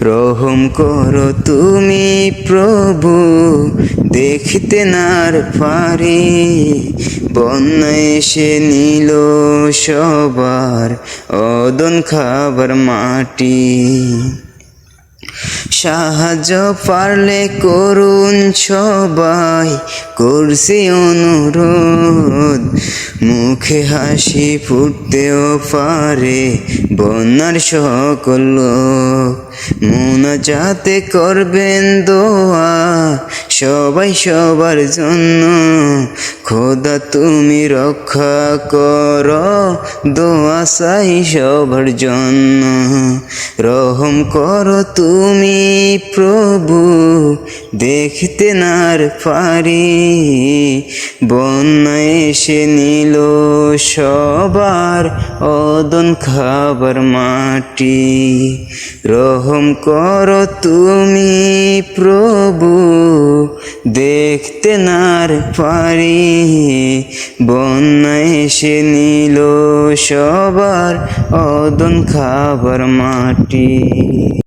রহম করো তুমি প্রভু, দেখতে নার পারি। বন্যা এসে নিল সবার অদন খাবার মাটি। সাহায্য পারলে করুন সবাই, করছি অনুরোধ। মুখে হাসি ফুটতেও পারে বন্যার সকল লোক। মুনাজাতে করবেন দোয়া সবাই সবার জন্য। খোদা তুমি রক্ষা করো, দোয়া চাই সবার জন্য। রহম করো তুমি প্রভু, দেখতে নার পারি। বন্যা এসে নিল সবার অদন খাবার মাটি। রহম করো তুমি প্রভু, দেখতে নার পারি। বন্যা এসে নিল সবার অদন খাবার মাটি।